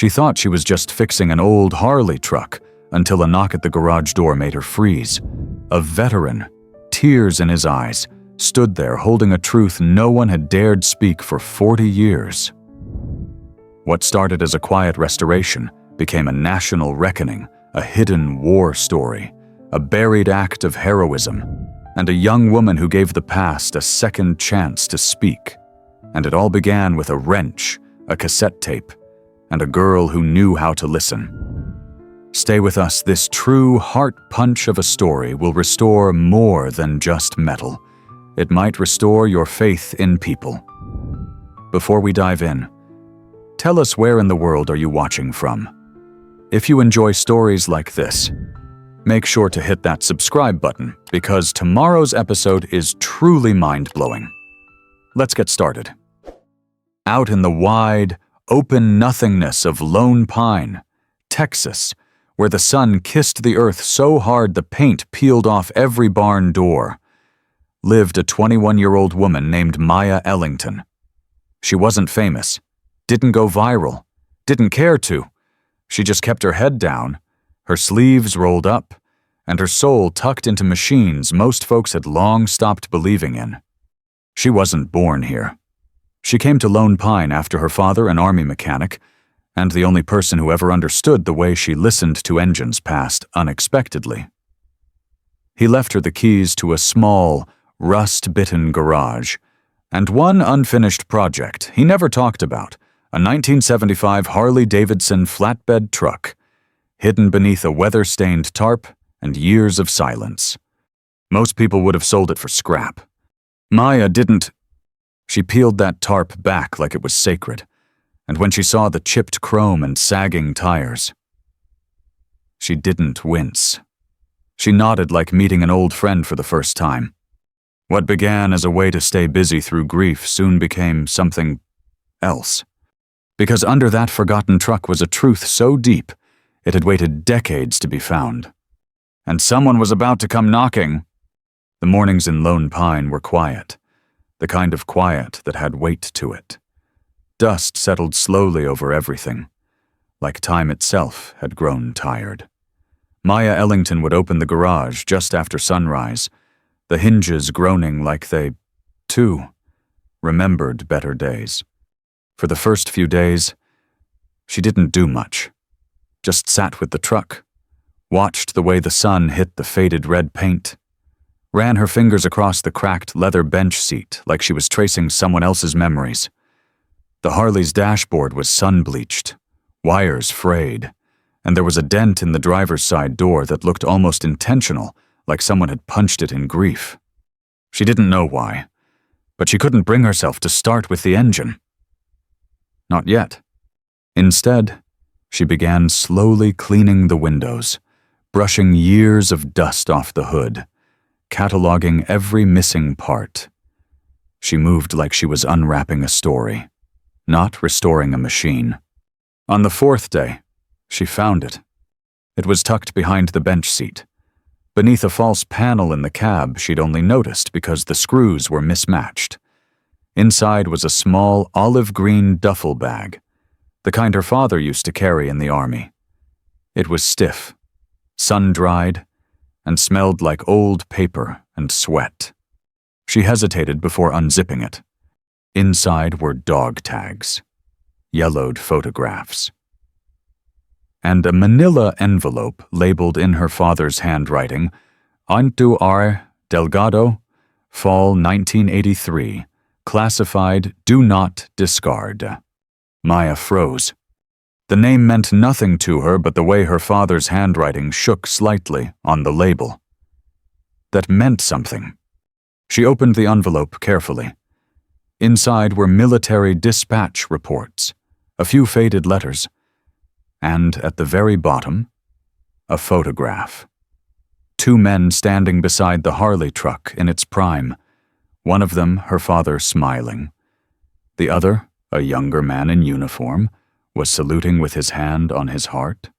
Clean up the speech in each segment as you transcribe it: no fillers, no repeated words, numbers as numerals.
She thought she was just fixing an old Harley truck until a knock at the garage door made her freeze. A veteran, tears in his eyes, stood there holding a truth no one had dared speak for 40 years. What started as a quiet restoration became a national reckoning, a hidden war story, a buried act of heroism, and a young woman who gave the past a second chance to speak. And it all began with a wrench, a cassette tape, and a girl who knew how to listen. Stay with us. This true heart punch of a story will restore more than just metal. It might restore your faith in people. Before we dive in, tell us, where in the world are you watching from? If you enjoy stories like this, make sure to hit that subscribe button, because tomorrow's episode is truly mind-blowing. Let's get started. Out in the wide, open nothingness of Lone Pine, Texas, where the sun kissed the earth so hard the paint peeled off every barn door, lived a 21-year-old woman named Maya Ellington. She wasn't famous, didn't go viral, didn't care to. She just kept her head down, her sleeves rolled up, and her soul tucked into machines most folks had long stopped believing in. She wasn't born here. She came to Lone Pine after her father, an army mechanic, and the only person who ever understood the way she listened to engines passed unexpectedly. He left her the keys to a small, rust-bitten garage, and one unfinished project he never talked about, a 1975 Harley-Davidson flatbed truck, hidden beneath a weather-stained tarp and years of silence. Most people would have sold it for scrap. Maya didn't. She peeled that tarp back like it was sacred, and when she saw the chipped chrome and sagging tires, she didn't wince. She nodded like meeting an old friend for the first time. What began as a way to stay busy through grief soon became something else. Because under that forgotten truck was a truth so deep, it had waited decades to be found. And someone was about to come knocking. The mornings in Lone Pine were quiet, the kind of quiet that had weight to it. Dust settled slowly over everything, like time itself had grown tired. Maya Ellington would open the garage just after sunrise, the hinges groaning like they, too, remembered better days. For the first few days, she didn't do much, just sat with the truck, watched the way the sun hit the faded red paint, ran her fingers across the cracked leather bench seat like she was tracing someone else's memories. The Harley's dashboard was sun-bleached, wires frayed, and there was a dent in the driver's side door that looked almost intentional, like someone had punched it in grief. She didn't know why, but she couldn't bring herself to start with the engine. Not yet. Instead, she began slowly cleaning the windows, brushing years of dust off the hood, cataloging every missing part. She moved like she was unwrapping a story, not restoring a machine. On the fourth day, she found it. It was tucked behind the bench seat, beneath a false panel in the cab she'd only noticed because the screws were mismatched. Inside was a small olive-green duffel bag, the kind her father used to carry in the army. It was stiff, sun-dried, and smelled like old paper and sweat. She hesitated before unzipping it. Inside were dog tags, yellowed photographs, and a manila envelope labeled in her father's handwriting, Antu R. Delgado, Fall 1983, classified Do Not Discard. Maya froze. The name meant nothing to her but the way her father's handwriting shook slightly on the label. That meant something. She opened the envelope carefully. Inside were military dispatch reports, a few faded letters, and at the very bottom, a photograph. Two men standing beside the Harley truck in its prime, one of them her father smiling. The other, a younger man in uniform, was saluting with his hand on his heart.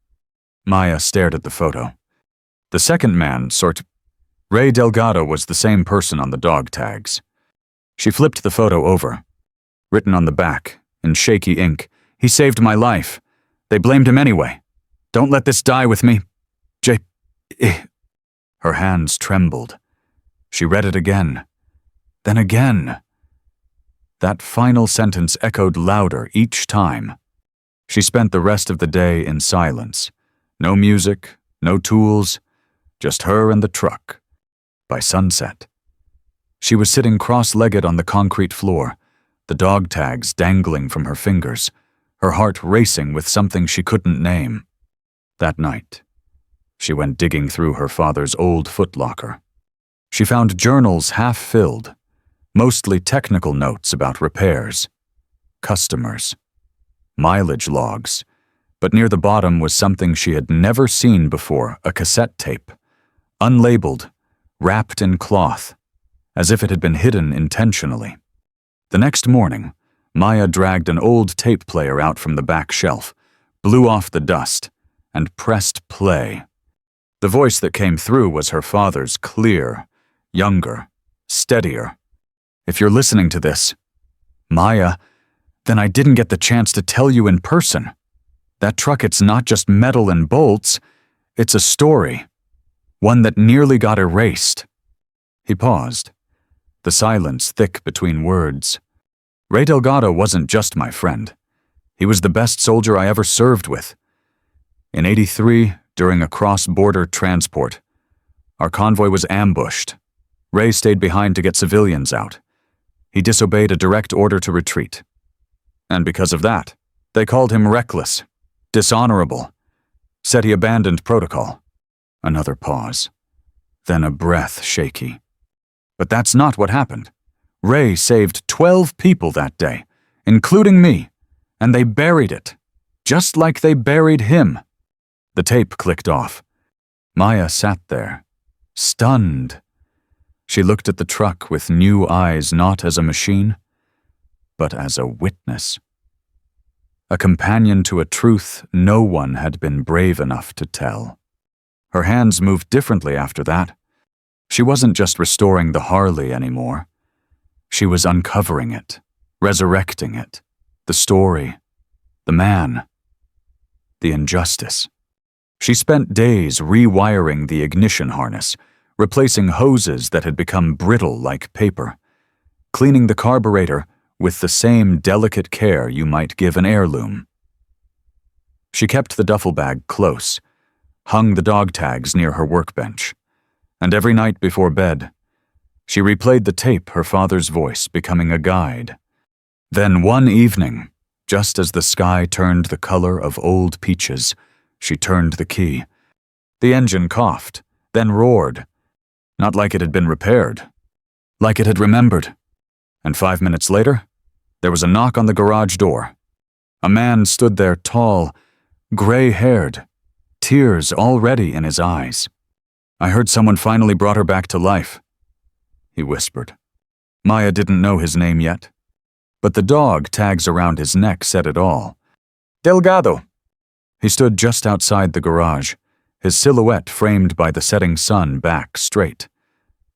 Maya stared at the photo. The second man, Ray Delgado, was the same person on the dog tags. She flipped the photo over. Written on the back, in shaky ink, "He saved my life. They blamed him anyway. Don't let this die with me. J... Her hands trembled. She read it again. Then again. That final sentence echoed louder each time. She spent the rest of the day in silence. No music, no tools, just her and the truck. By sunset, she was sitting cross-legged on the concrete floor, the dog tags dangling from her fingers, her heart racing with something she couldn't name. That night, she went digging through her father's old footlocker. She found journals half-filled, mostly technical notes about repairs, customers, mileage logs, but near the bottom was something she had never seen before, a cassette tape, unlabeled, wrapped in cloth, as if it had been hidden intentionally. The next morning, Maya dragged an old tape player out from the back shelf, blew off the dust, and pressed play. The voice that came through was her father's, clear, younger, steadier. If you're listening to this, Maya, then I didn't get the chance to tell you in person. That truck, it's not just metal and bolts, it's a story. One that nearly got erased. He paused, the silence thick between words. Ray Delgado wasn't just my friend. He was the best soldier I ever served with. In '83, during a cross-border transport, our convoy was ambushed. Ray stayed behind to get civilians out. He disobeyed a direct order to retreat. And because of that, they called him reckless, dishonorable, said he abandoned protocol. Another pause, then a breath shaky. But that's not what happened. Ray saved 12 people that day, including me, and they buried it, just like they buried him. The tape clicked off. Maya sat there, stunned. She looked at the truck with new eyes, not as a machine, but as a witness. A companion to a truth no one had been brave enough to tell. Her hands moved differently after that. She wasn't just restoring the Harley anymore. She was uncovering it, resurrecting it, the story, the man, the injustice. She spent days rewiring the ignition harness, replacing hoses that had become brittle like paper, cleaning the carburetor with the same delicate care you might give an heirloom. She kept the duffel bag close, hung the dog tags near her workbench, and every night before bed, she replayed the tape, her father's voice becoming a guide. Then one evening, just as the sky turned the color of old peaches, she turned the key. The engine coughed, then roared, not like it had been repaired, like it had remembered. And 5 minutes later, there was a knock on the garage door. A man stood there tall, gray-haired, tears already in his eyes. I heard someone finally brought her back to life, he whispered. Maya didn't know his name yet, but the dog tags around his neck said it all. Delgado. He stood just outside the garage, his silhouette framed by the setting sun back straight,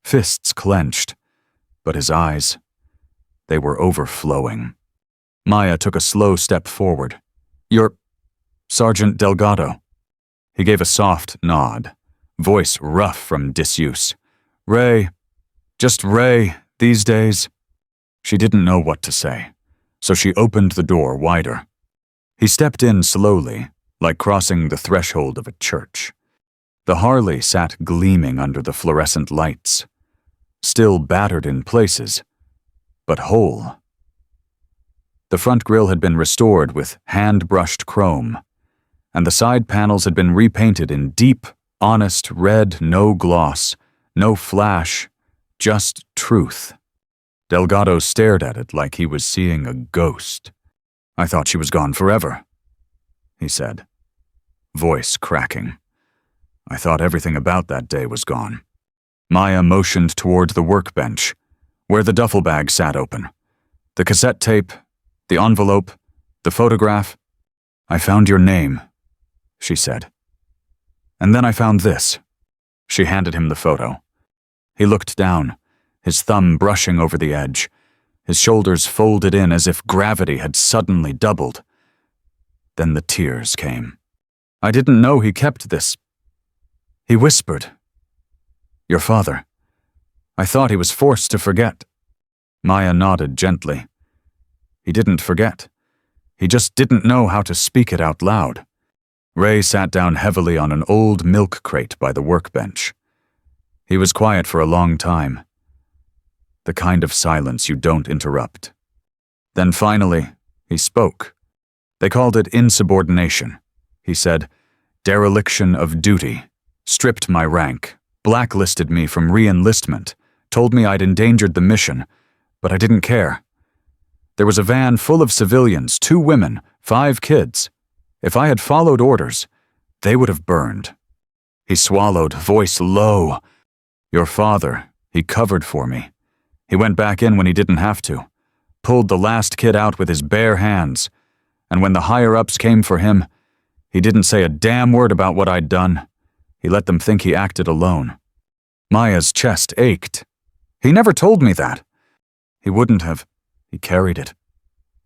fists clenched, but his eyes, they were overflowing. Maya took a slow step forward. You're Sergeant Delgado. He gave a soft nod, voice rough from disuse. Ray, just Ray, these days. She didn't know what to say, so she opened the door wider. He stepped in slowly, like crossing the threshold of a church. The Harley sat gleaming under the fluorescent lights, still battered in places, but whole. The front grille had been restored with hand-brushed chrome, and the side panels had been repainted in deep, honest red, no gloss, no flash, just truth. Delgado stared at it like he was seeing a ghost. I thought she was gone forever, he said, voice cracking. I thought everything about that day was gone. Maya motioned toward the workbench, where the duffel bag sat open. The cassette tape, the envelope, the photograph. I found your name, she said. And then I found this. She handed him the photo. He looked down, his thumb brushing over the edge, his shoulders folded in as if gravity had suddenly doubled. Then the tears came. "I didn't know he kept this." He whispered, "Your father. I thought he was forced to forget." Maya nodded gently. He didn't forget. He just didn't know how to speak it out loud. Ray sat down heavily on an old milk crate by the workbench. He was quiet for a long time. The kind of silence you don't interrupt. Then finally, he spoke. They called it insubordination. He said, "Dereliction of duty, stripped my rank, blacklisted me from re-enlistment, told me I'd endangered the mission, but I didn't care. There was a van full of civilians, 2 women, 5 kids. If I had followed orders, they would have burned." He swallowed, voice low. "Your father, he covered for me. He went back in when he didn't have to, pulled the last kid out with his bare hands, and when the higher-ups came for him, he didn't say a damn word about what I'd done. He let them think he acted alone." Maya's chest ached. "He never told me that." "He wouldn't have. He carried it.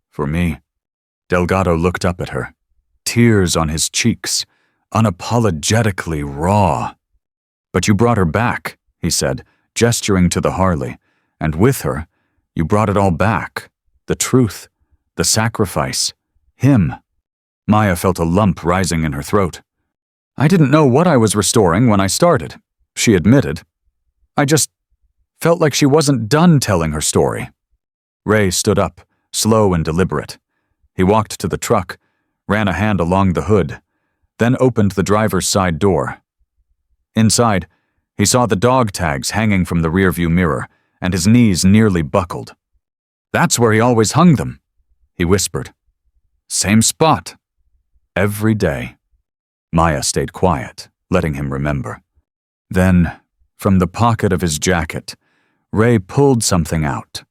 For me." Delgado looked up at her, tears on his cheeks, unapologetically raw. "But you brought her back," he said, gesturing to the Harley, "and with her, you brought it all back. The truth, the sacrifice, him." Maya felt a lump rising in her throat. "I didn't know what I was restoring when I started," she admitted. "I just felt like she wasn't done telling her story." Ray stood up, slow and deliberate. He walked to the truck, ran a hand along the hood, then opened the driver's side door. Inside, he saw the dog tags hanging from the rearview mirror, and his knees nearly buckled. "That's where he always hung them," he whispered. "Same spot. Every day." Maya stayed quiet, letting him remember. Then, from the pocket of his jacket, Ray pulled something out.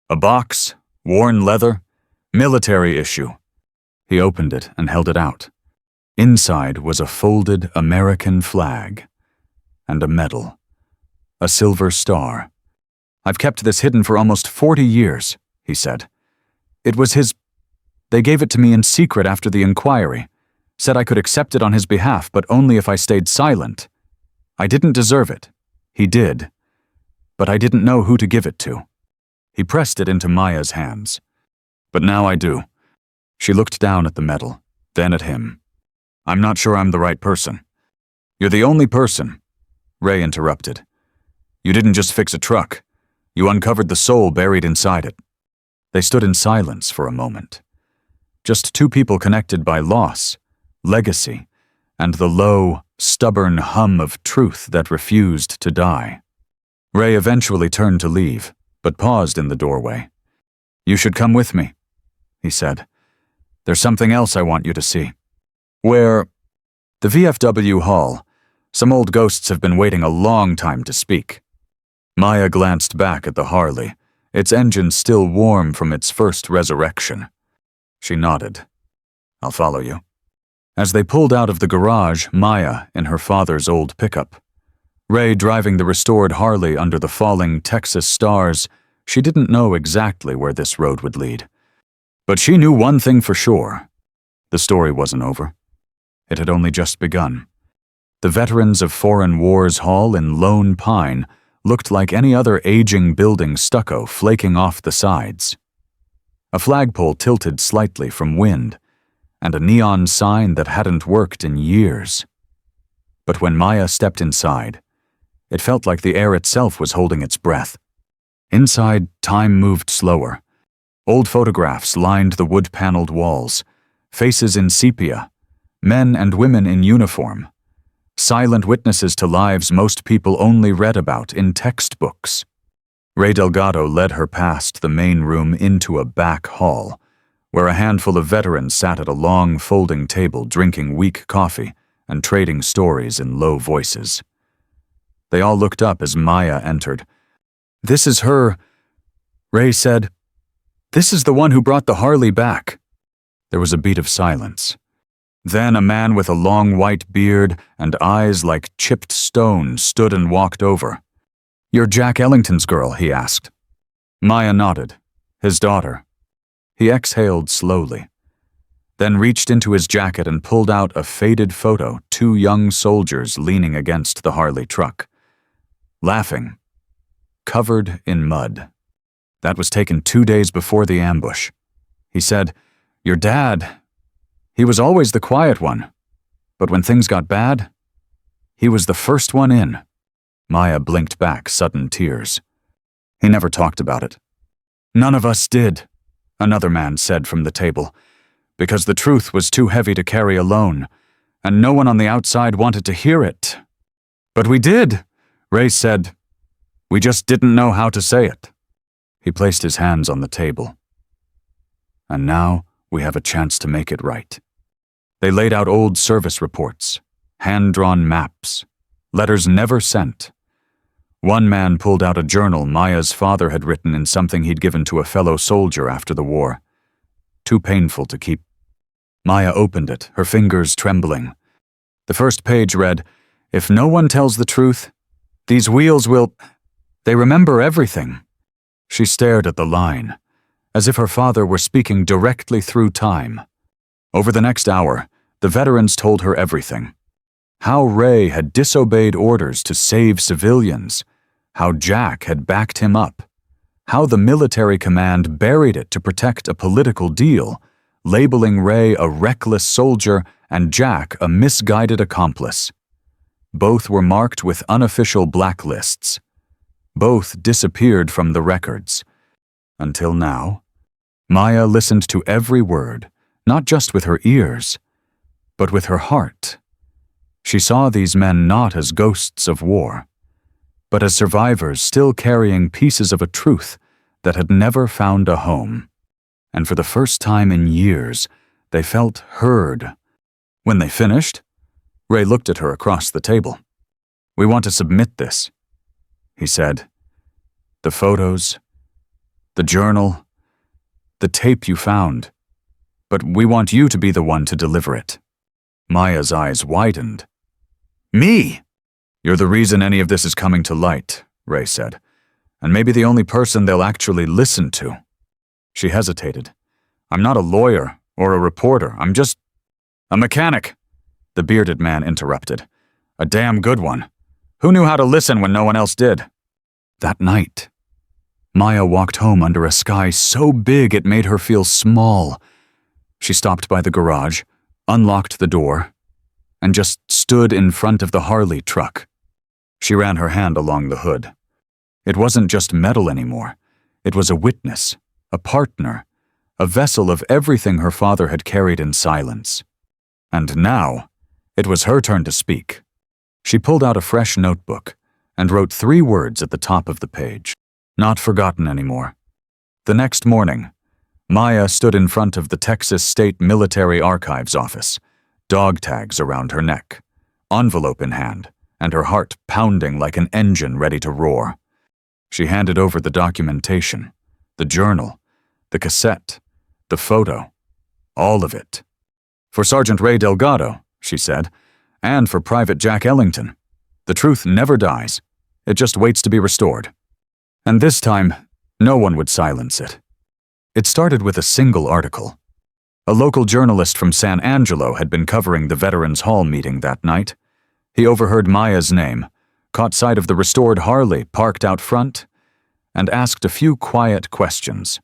A box, worn leather, military issue. He opened it and held it out. Inside was a folded American flag and a medal, a silver star. "I've kept this hidden for almost 40 years, he said. "It was his. They gave it to me in secret after the inquiry, said I could accept it on his behalf, but only if I stayed silent. I didn't deserve it. He did. But I didn't know who to give it to." He pressed it into Maya's hands. "But now I do." She looked down at the medal, then at him. "I'm not sure I'm the right person." "You're the only person," Ray interrupted. "You didn't just fix a truck. You uncovered the soul buried inside it." They stood in silence for a moment. Just 2 people connected by loss, legacy, and the low, stubborn hum of truth that refused to die. Ray eventually turned to leave, but paused in the doorway. "You should come with me," he said. "There's something else I want you to see." "Where?" "The VFW hall. Some old ghosts have been waiting a long time to speak." Maya glanced back at the Harley, its engine still warm from its first resurrection. She nodded. "I'll follow you." As they pulled out of the garage, Maya in her father's old pickup, Ray driving the restored Harley under the falling Texas stars, she didn't know exactly where this road would lead. But she knew one thing for sure. The story wasn't over. It had only just begun. The Veterans of Foreign Wars Hall in Lone Pine looked like any other aging building stucco flaking off the sides. A flagpole tilted slightly from wind, and a neon sign that hadn't worked in years. But when Maya stepped inside, it felt like the air itself was holding its breath. Inside, time moved slower. Old photographs lined the wood-paneled walls, faces in sepia, men and women in uniform, silent witnesses to lives most people only read about in textbooks. Ray Delgado led her past the main room into a back hall, where a handful of veterans sat at a long folding table drinking weak coffee and trading stories in low voices. They all looked up as Maya entered. "This is her," Ray said. "This is the one who brought the Harley back." There was a beat of silence. Then a man with a long white beard and eyes like chipped stone stood and walked over. "You're Jack Ellington's girl?" he asked. Maya nodded. "His daughter." He exhaled slowly. then reached into his jacket and pulled out a faded photo, two young soldiers leaning against the Harley truck, laughing, covered in mud. That was taken 2 days before the ambush. He said, "Your dad, he was always the quiet one, but when things got bad, he was the first one in." Maya blinked back sudden tears. He never talked about it. "None of us did," another man said from the table, "because the truth was too heavy to carry alone, and no one on the outside wanted to hear it." "But we did," Ray said. "We just didn't know how to say it." He placed his hands on the table. "And now we have a chance to make it right." They laid out old service reports, hand-drawn maps, letters never sent. One man pulled out a journal Maya's father had written in something he'd given to a fellow soldier after the war. Too painful to keep. Maya opened it, her fingers trembling. The first page read, "If no one tells the truth, these wheels will... They remember everything." She stared at the line, as if her father were speaking directly through time. Over the next hour, the veterans told her everything. How Ray had disobeyed orders to save civilians, how Jack had backed him up, how the military command buried it to protect a political deal, labeling Ray a reckless soldier and Jack a misguided accomplice. Both were marked with unofficial blacklists. Both disappeared from the records. Until now, Maya listened to every word, not just with her ears, but with her heart. She saw these men not as ghosts of war, but as survivors still carrying pieces of a truth that had never found a home. And for the first time in years, they felt heard. When they finished, Ray looked at her across the table. "We want to submit this," he said. "The photos, the journal, the tape you found. But we want you to be the one to deliver it." Maya's eyes widened. "Me?" "You're the reason any of this is coming to light," Ray said, "and maybe the only person they'll actually listen to." She hesitated. "I'm not a lawyer or a reporter. I'm just a mechanic," the bearded man interrupted. "A damn good one. Who knew how to listen when no one else did?" That night, Maya walked home under a sky so big it made her feel small. She stopped by the garage, unlocked the door, and just stood in front of the Harley truck. She ran her hand along the hood. It wasn't just metal anymore. It was a witness, a partner, a vessel of everything her father had carried in silence. And now, it was her turn to speak. She pulled out a fresh notebook and wrote 3 words at the top of the page. Not forgotten anymore. The next morning, Maya stood in front of the Texas State Military Archives office, dog tags around her neck, envelope in hand, and her heart pounding like an engine ready to roar. She handed over the documentation, the journal, the cassette, the photo, all of it. "For Sergeant Ray Delgado," she said, "and for Private Jack Ellington. The truth never dies. It just waits to be restored." And this time, no one would silence it. It started with a single article. A local journalist from San Angelo had been covering the Veterans Hall meeting that night. He overheard Maya's name, caught sight of the restored Harley parked out front, and asked a few quiet questions.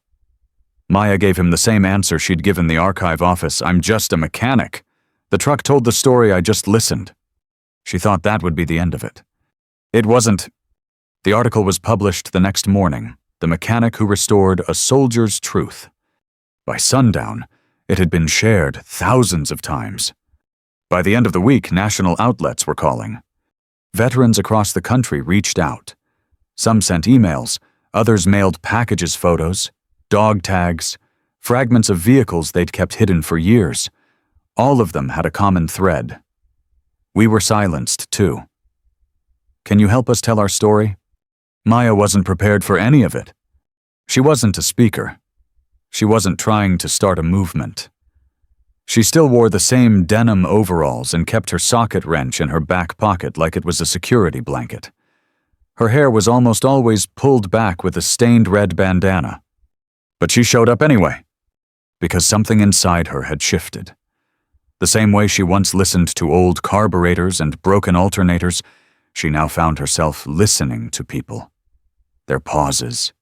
Maya gave him the same answer she'd given the archive office. "I'm just a mechanic. The truck told the story, I just listened." She thought that would be the end of it. It wasn't. The article was published the next morning, The Mechanic Who Restored a Soldier's Truth. By sundown, it had been shared thousands of times. By the end of the week, national outlets were calling. Veterans across the country reached out. Some sent emails, others mailed packages, photos, dog tags, fragments of vehicles they'd kept hidden for years. All of them had a common thread. We were silenced, too. "Can you help us tell our story?" Maya wasn't prepared for any of it. She wasn't a speaker. She wasn't trying to start a movement. She still wore the same denim overalls and kept her socket wrench in her back pocket like it was a security blanket. Her hair was almost always pulled back with a stained red bandana. But she showed up anyway. because something inside her had shifted. The same way she once listened to old carburetors and broken alternators, she now found herself listening to people. Their pauses,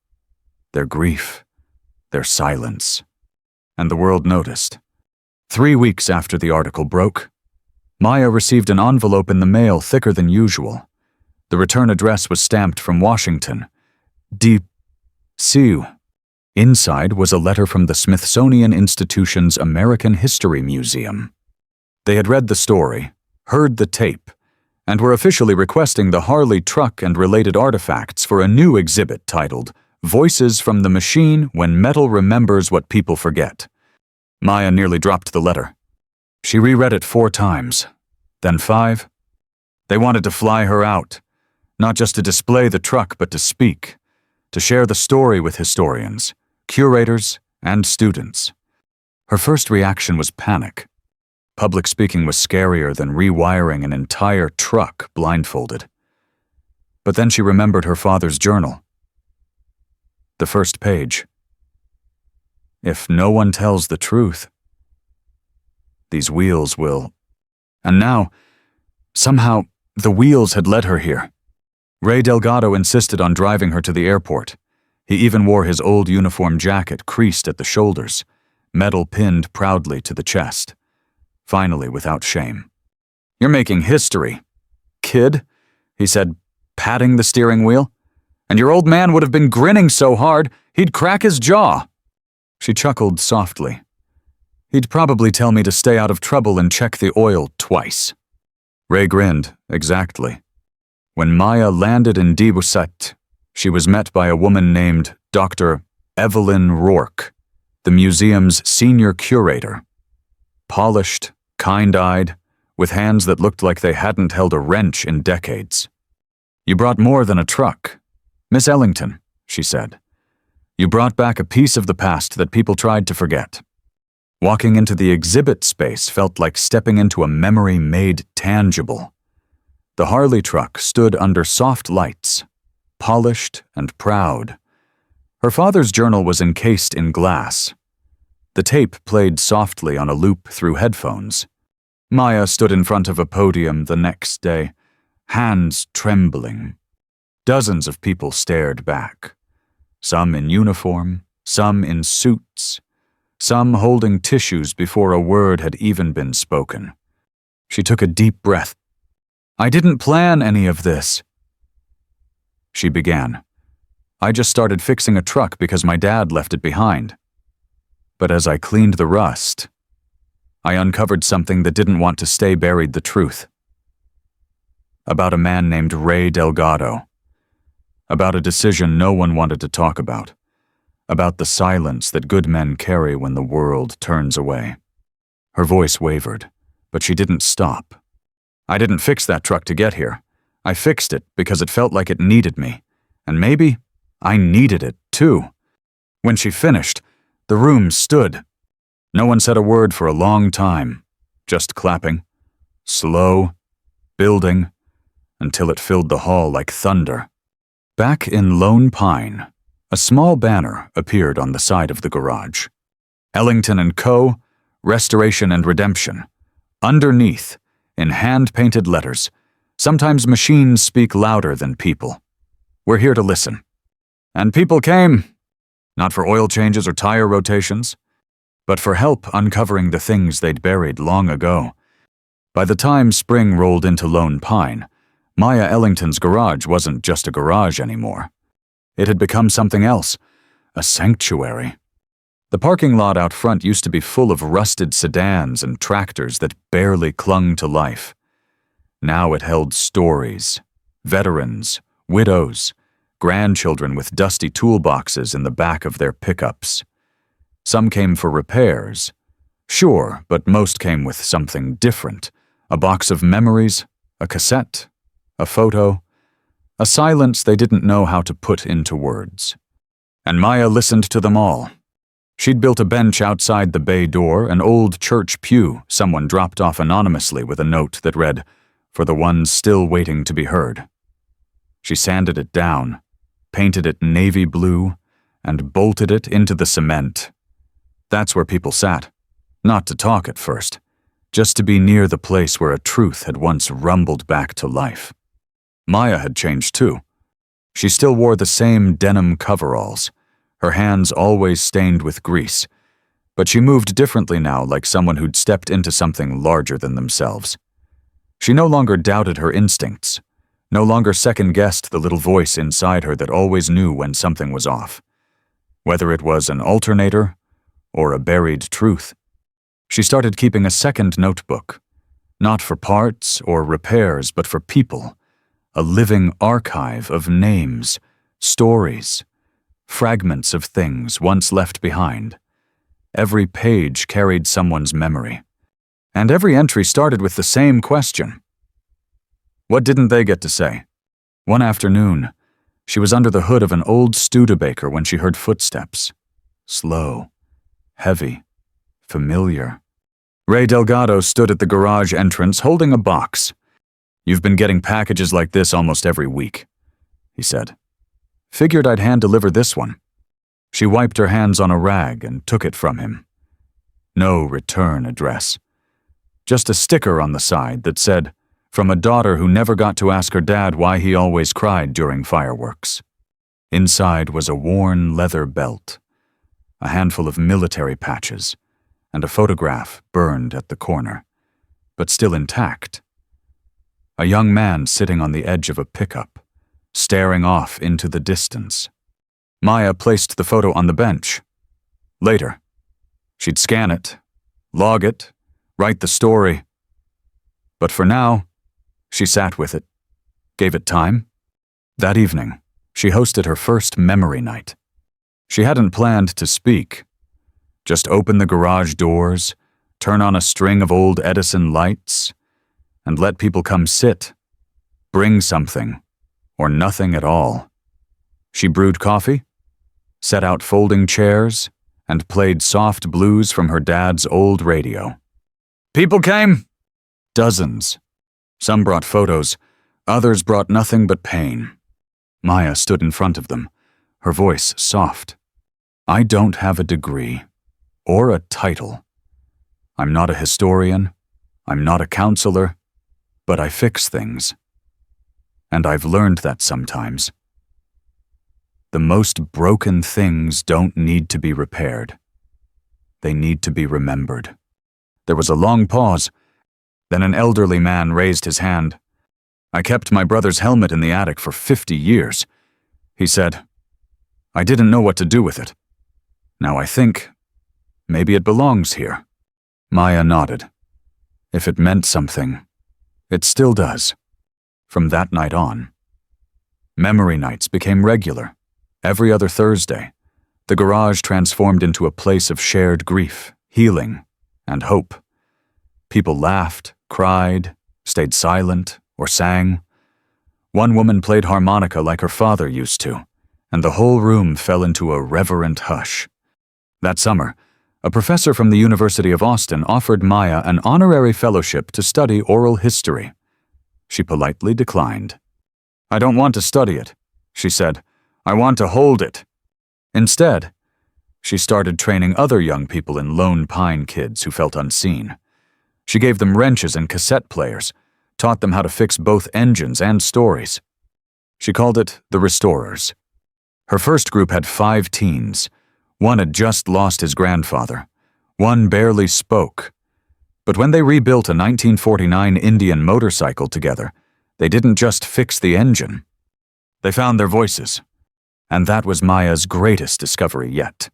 their grief, their silence. And the world noticed. 3 weeks after the article broke, Maya received an envelope in the mail thicker than usual. The return address was stamped from Washington. D.C. Inside was a letter from the Smithsonian Institution's American History Museum. They had read the story, heard the tape, and were officially requesting the Harley truck and related artifacts for a new exhibit titled Voices from the Machine When Metal Remembers What People Forget. Maya nearly dropped the letter. She reread it 4 times, then 5. They wanted to fly her out, not just to display the truck but to speak, to share the story with historians, curators, and students. Her first reaction was panic. Public speaking was scarier than rewiring an entire truck blindfolded. But then she remembered her father's journal. The first page. If no one tells the truth, these wheels will... And now, somehow, the wheels had led her here. Ray Delgado insisted on driving her to the airport. He even wore his old uniform jacket creased at the shoulders, metal pinned proudly to the chest. Finally, without shame. "You're making history, kid," he said, patting the steering wheel. "And your old man would have been grinning so hard, he'd crack his jaw." She chuckled softly. "He'd probably tell me to stay out of trouble and check the oil twice." Ray grinned, exactly. When Maya landed in Dibusat, she was met by a woman named Dr. Evelyn Rourke, the museum's senior curator. Polished, kind-eyed, with hands that looked like they hadn't held a wrench in decades. "You brought more than a truck. Miss Ellington," she said. "You brought back a piece of the past that people tried to forget." Walking into the exhibit space felt like stepping into a memory made tangible. The Harley truck stood under soft lights, polished and proud. Her father's journal was encased in glass. The tape played softly on a loop through headphones. Maya stood in front of a podium the next day, hands trembling. Dozens of people stared back. Some in uniform, some in suits, some holding tissues before a word had even been spoken. She took a deep breath. "I didn't plan any of this," she began. "I just started fixing a truck because my dad left it behind. But as I cleaned the rust, I uncovered something that didn't want to stay buried, the truth. About a man named Ray Delgado. About a decision no one wanted to talk about. About the silence that good men carry when the world turns away." Her voice wavered, but she didn't stop. "I didn't fix that truck to get here. I fixed it because it felt like it needed me. And maybe I needed it, too." When she finished, the room stood. No one said a word for a long time, just clapping, slow, building, until it filled the hall like thunder. Back in Lone Pine, a small banner appeared on the side of the garage. Ellington & Co., Restoration and Redemption. Underneath, in hand-painted letters, "Sometimes machines speak louder than people. We're here to listen." And people came, not for oil changes or tire rotations, but for help uncovering the things they'd buried long ago. By the time spring rolled into Lone Pine, Maya Ellington's garage wasn't just a garage anymore. It had become something else, a sanctuary. The parking lot out front used to be full of rusted sedans and tractors that barely clung to life. Now it held stories, veterans, widows, grandchildren with dusty toolboxes in the back of their pickups. Some came for repairs. Sure, but most came with something different. A box of memories, a cassette, a photo, a silence they didn't know how to put into words. And Maya listened to them all. She'd built a bench outside the bay door, an old church pew someone dropped off anonymously with a note that read, "For the ones still waiting to be heard." She sanded it down, painted it navy blue, and bolted it into the cement. That's where people sat, not to talk at first, just to be near the place where a truth had once rumbled back to life. Maya had changed too. She still wore the same denim coveralls, her hands always stained with grease, but she moved differently now, like someone who'd stepped into something larger than themselves. She no longer doubted her instincts, no longer second-guessed the little voice inside her that always knew when something was off. Whether it was an alternator or a buried truth. She started keeping a second notebook, not for parts or repairs, but for people, a living archive of names, stories, fragments of things once left behind. Every page carried someone's memory, and every entry started with the same question. What didn't they get to say? One afternoon, she was under the hood of an old Studebaker when she heard footsteps. Slow, heavy, familiar. Ray Delgado stood at the garage entrance holding a box. "You've been getting packages like this almost every week," he said. "Figured I'd hand-deliver this one." She wiped her hands on a rag and took it from him. No return address. Just a sticker on the side that said, "From a daughter who never got to ask her dad why he always cried during fireworks." Inside was a worn leather belt, a handful of military patches, and a photograph burned at the corner, but still intact. A young man sitting on the edge of a pickup, staring off into the distance. Maya placed the photo on the bench. Later, she'd scan it, log it, write the story. But for now, she sat with it, gave it time. That evening, she hosted her first memory night. She hadn't planned to speak, just open the garage doors, turn on a string of old Edison lights, and let people come sit, bring something, or nothing at all. She brewed coffee, set out folding chairs, and played soft blues from her dad's old radio. People came? Dozens. Some brought photos, others brought nothing but pain. Maya stood in front of them, her voice soft. "I don't have a degree, or a title. I'm not a historian, I'm not a counselor, but I fix things. And I've learned that sometimes. The most broken things don't need to be repaired. They need to be remembered." There was a long pause. Then an elderly man raised his hand. "I kept my brother's helmet in the attic for 50 years. He said, I didn't know what to do with it. Now I think maybe it belongs here." Maya nodded. If it meant something, it still does. From that night on, memory nights became regular. Every other Thursday, the garage transformed into a place of shared grief, healing, and hope. People laughed, cried, stayed silent, or sang. One woman played harmonica like her father used to, and the whole room fell into a reverent hush. That summer, a professor from the University of Austin offered Maya an honorary fellowship to study oral history. She politely declined. "I don't want to study it," she said. "I want to hold it." Instead, she started training other young people in Lone Pine kids who felt unseen. She gave them wrenches and cassette players, taught them how to fix both engines and stories. She called it the Restorers. Her first group had 5 teens. One had just lost his grandfather. One barely spoke. But when they rebuilt a 1949 Indian motorcycle together, they didn't just fix the engine. They found their voices. And that was Maya's greatest discovery yet.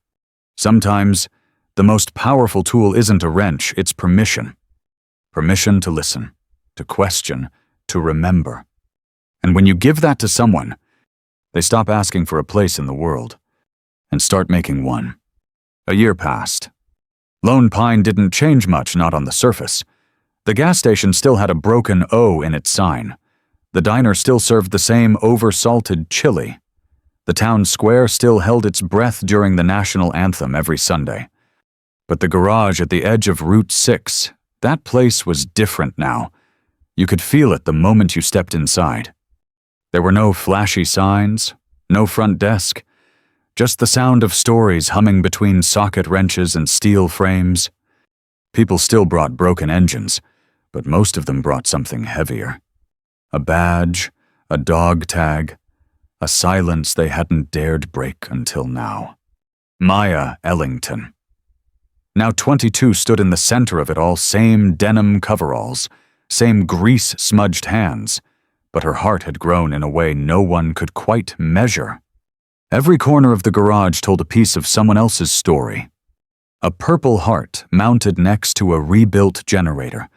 Sometimes, the most powerful tool isn't a wrench, it's permission. Permission to listen, to question, to remember. And when you give that to someone, they stop asking for a place in the world and start making one. A year passed. Lone Pine didn't change much, not on the surface. The gas station still had a broken O in its sign. The diner still served the same over-salted chili. The town square still held its breath during the national anthem every Sunday. But the garage at the edge of Route 6, that place was different now. You could feel it the moment you stepped inside. There were no flashy signs, no front desk, Just the sound of stories humming between socket wrenches and steel frames. People still brought broken engines, but most of them brought something heavier. A badge, a dog tag, a silence they hadn't dared break until now. Maya Ellington. Now 22 stood in the center of it all, same denim coveralls, same grease-smudged hands, but her heart had grown in a way no one could quite measure. Every corner of the garage told a piece of someone else's story. A purple heart mounted next to a rebuilt generator,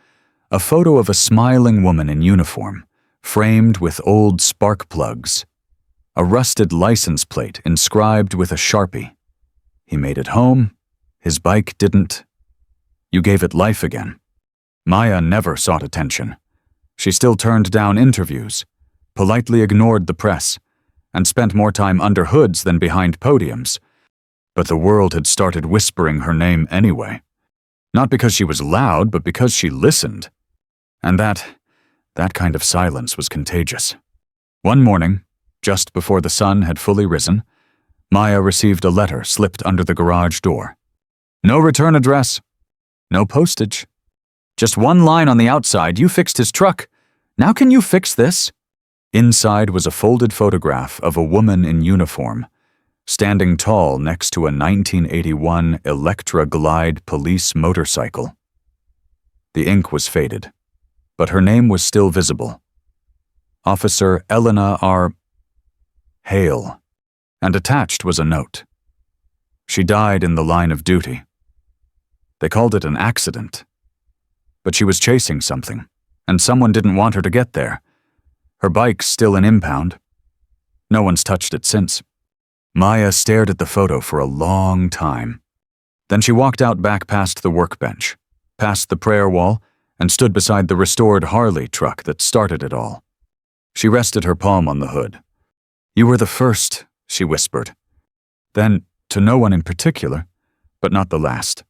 a photo of a smiling woman in uniform, framed with old spark plugs, a rusted license plate inscribed with a Sharpie. He made it home, his bike didn't. You gave it life again. Maya never sought attention. She still turned down interviews, politely ignored the press, and spent more time under hoods than behind podiums. But the world had started whispering her name anyway. Not because she was loud, but because she listened. And that kind of silence was contagious. One morning, just before the sun had fully risen, Maya received a letter slipped under the garage door. No return address. No postage. Just one line on the outside, "You fixed his truck. Now can you fix this?" Inside was a folded photograph of a woman in uniform, standing tall next to a 1981 Electra Glide police motorcycle. The ink was faded, but her name was still visible. Officer Elena R. Hale, and attached was a note. She died in the line of duty. They called it an accident. But she was chasing something, and someone didn't want her to get there. Her bike's still in impound. No one's touched it since. Maya stared at the photo for a long time. Then she walked out back past the workbench, past the prayer wall, and stood beside the restored Harley truck that started it all. She rested her palm on the hood. "You were the first," she whispered. Then, to no one in particular, but not the last.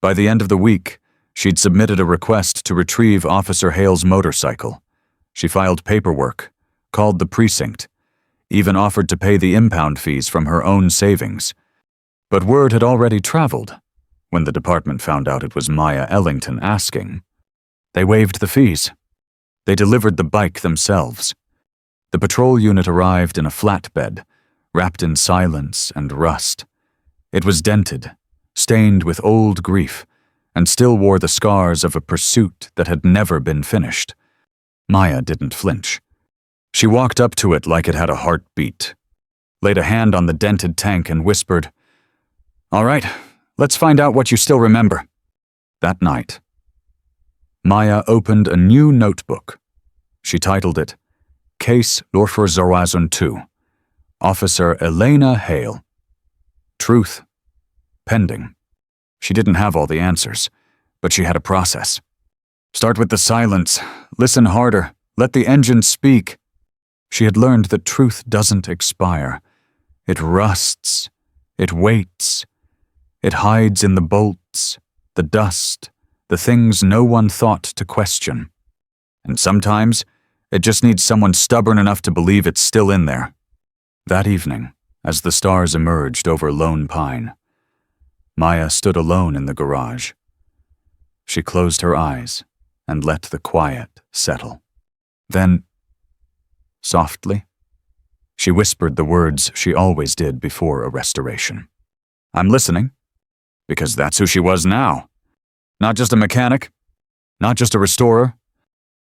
By the end of the week, she'd submitted a request to retrieve Officer Hale's motorcycle. She filed paperwork, called the precinct, even offered to pay the impound fees from her own savings. But word had already traveled when the department found out it was Maya Ellington asking. They waived the fees. They delivered the bike themselves. The patrol unit arrived in a flatbed, wrapped in silence and rust. It was dented, stained with old grief, and still wore the scars of a pursuit that had never been finished. Maya didn't flinch. She walked up to it like it had a heartbeat, laid a hand on the dented tank and whispered, "All right, let's find out what you still remember." That night, Maya opened a new notebook. She titled it, Case Lorfer 2, Officer Elena Hale. Truth. Pending. She didn't have all the answers, but she had a process. Start with the silence. Listen harder. Let the engine speak. She had learned that truth doesn't expire. It rusts. It waits. It hides in the bolts, the dust, the things no one thought to question. And sometimes, it just needs someone stubborn enough to believe it's still in there. That evening, as the stars emerged over Lone Pine, Maya stood alone in the garage. She closed her eyes and let the quiet settle. Then, softly, she whispered the words she always did before a restoration. "I'm listening," because that's who she was now. Not just a mechanic, not just a restorer,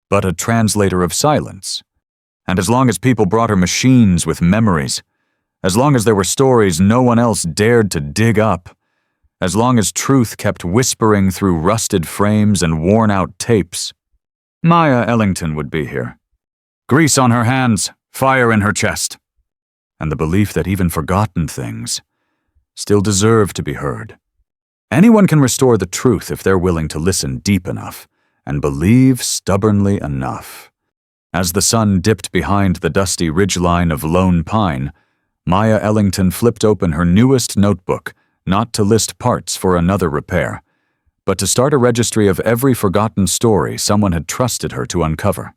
but a translator of silence. And as long as people brought her machines with memories, as long as there were stories no one else dared to dig up, as long as truth kept whispering through rusted frames and worn-out tapes, Maya Ellington would be here. Grease on her hands, fire in her chest, and the belief that even forgotten things still deserve to be heard. Anyone can restore the truth if they're willing to listen deep enough and believe stubbornly enough. As the sun dipped behind the dusty ridgeline of Lone Pine, Maya Ellington flipped open her newest notebook, not to list parts for another repair, but to start a registry of every forgotten story someone had trusted her to uncover.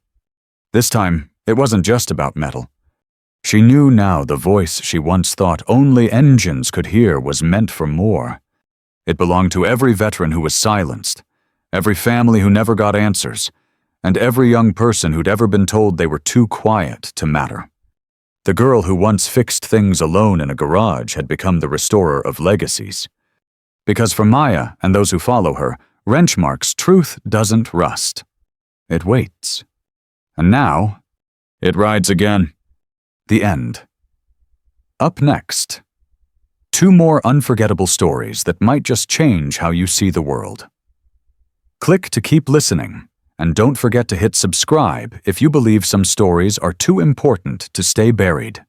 This time, it wasn't just about metal. She knew now the voice she once thought only engines could hear was meant for more. It belonged to every veteran who was silenced, every family who never got answers, and every young person who'd ever been told they were too quiet to matter. The girl who once fixed things alone in a garage had become the restorer of legacies. Because for Maya and those who follow her, Wrenchmark's truth doesn't rust. It waits. And now, it rides again. The end. Up next, 2 more unforgettable stories that might just change how you see the world. Click to keep listening, and don't forget to hit subscribe if you believe some stories are too important to stay buried.